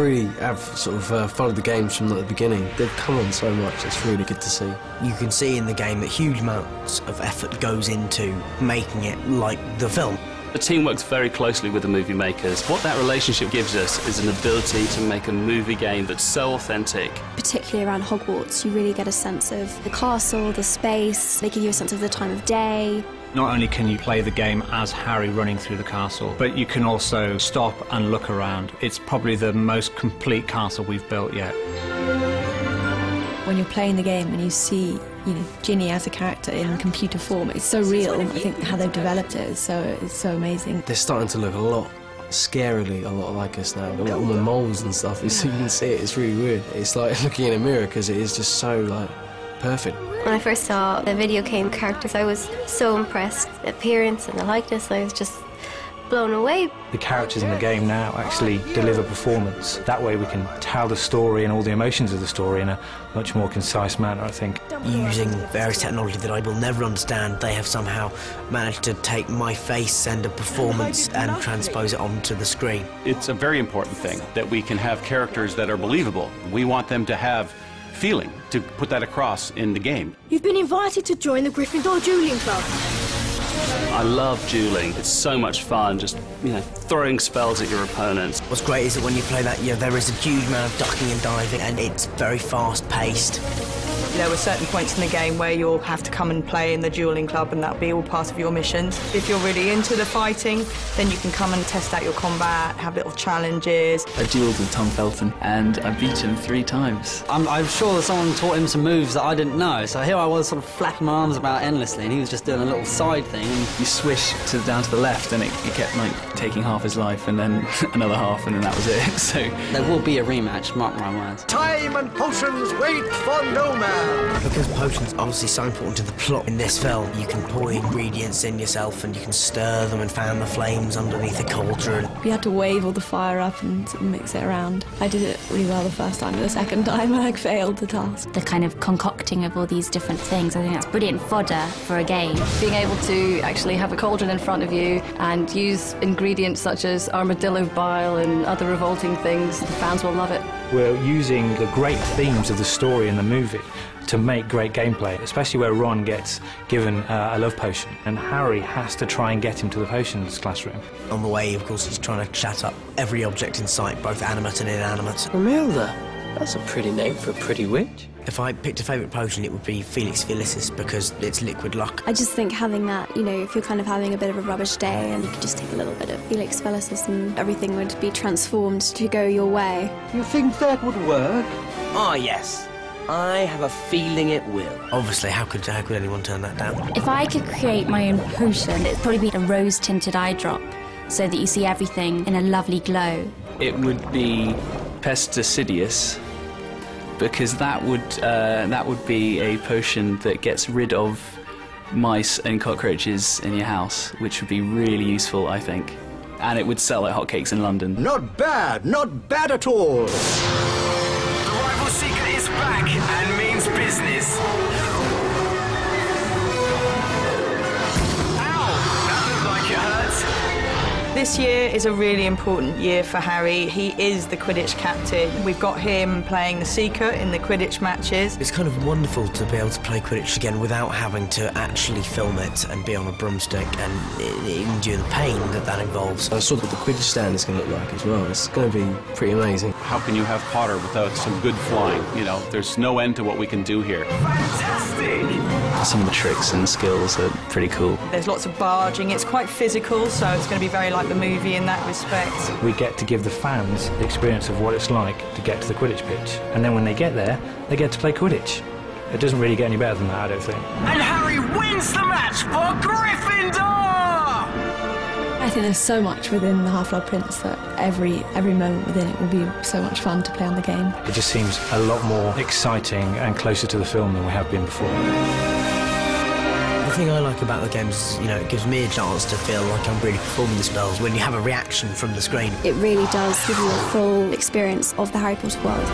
really have sort of followed the games from the beginning. They've come on so much, it's really good to see. You can see in the game that huge amounts of effort goes into making it like the film. The team works very closely with the movie makers. What that relationship gives us is an ability to make a movie game that's so authentic. Particularly around Hogwarts, you really get a sense of the castle, the space. They give you a sense of the time of day. Not only can you play the game as Harry running through the castle, but you can also stop and look around. It's probably the most complete castle we've built yet. When you're playing the game and you see, Ginny as a character in computer form, it's so real. I think how they've developed it is so amazing. They're starting to look a lot scarily a lot like us now. They've got all the moles and stuff. So you can see it. It's really weird. It's like looking in a mirror because it is just so like perfect. When I first saw the video game characters, I was so impressed. The appearance and the likeness, I was just blown away. The characters in the game now actually deliver performance. That way we can tell the story and all the emotions of the story in a much more concise manner, I think. Using various technology that I will never understand, they have somehow managed to take my face and a performance and transpose it onto the screen. It's a very important thing that we can have characters that are believable. We want them to have feeling, to put that across in the game. You've been invited to join the Gryffindor Dueling Club. I love dueling. It's so much fun, just, throwing spells at your opponents. What's great is that when you play that, there is a huge amount of ducking and diving, and it's very fast-paced. There were certain points in the game where you'll have to come and play in the dueling club, and that'll be all part of your missions. If you're really into the fighting, then you can come and test out your combat, have little challenges. I duelled with Tom Felton, and I beat him 3 times. I'm sure that someone taught him some moves that I didn't know, so here I was sort of flapping my arms about endlessly, and he was just doing a little side thing. You swish down to the left, and it kept taking half his life, and then another half, and then that was it. So there will be a rematch, mark my words. Time and potions wait for no man. Because potions are obviously so important to the plot in this film, you can pour the ingredients in yourself and you can stir them and fan the flames underneath a cauldron. You had to wave all the fire up and mix it around. I did it really well the first time, but the second time I failed the task. The kind of concocting of all these different things, I think that's brilliant fodder for a game. Being able to actually have a cauldron in front of you and use ingredients such as armadillo bile and other revolting things, the fans will love it. We're using the great themes of the story in the movie to make great gameplay, especially where Ron gets given a love potion and Harry has to try and get him to the potions classroom. On the way, of course, he's trying to chat up every object in sight, both animate and inanimate. Romilda, that's a pretty name for a pretty witch. If I picked a favourite potion, it would be Felix Felicis because it's liquid luck. I just think having that, if you're kind of having a bit of a rubbish day and you could just take a little bit of Felix Felicis and everything would be transformed to go your way. You think that would work? Ah, yes. I have a feeling it will. Obviously, how could anyone turn that down? If I could create my own potion, it'd probably be a rose-tinted eye drop so that you see everything in a lovely glow. It would be Pesticidius, because that would be a potion that gets rid of mice and cockroaches in your house, which would be really useful, I think. And it would sell like hotcakes in London. Not bad at all. The Rival Seeker is back and means business. This year is a really important year for Harry. He is the Quidditch captain. We've got him playing the Seeker in the Quidditch matches. It's kind of wonderful to be able to play Quidditch again without having to actually film it and be on a broomstick and endure the pain that involves. I saw what the Quidditch stand is going to look like as well. It's going to be pretty amazing. How can you have Potter without some good flying? There's no end to what we can do here. Fantastic! Some of the tricks and skills are pretty cool. There's lots of barging. It's quite physical, so it's going to be very like the movie in that respect. We get to give the fans the experience of what it's like to get to the Quidditch pitch. And then when they get there, they get to play Quidditch. It doesn't really get any better than that, I don't think. And Harry wins the match for Gryffindor! I think there's so much within the Half-Blood Prince that every moment within it will be so much fun to play on the game. It just seems a lot more exciting and closer to the film than we have been before. The thing I like about the game is, it gives me a chance to feel like I'm really performing the spells when you have a reaction from the screen. It really does give you a full experience of the Harry Potter world.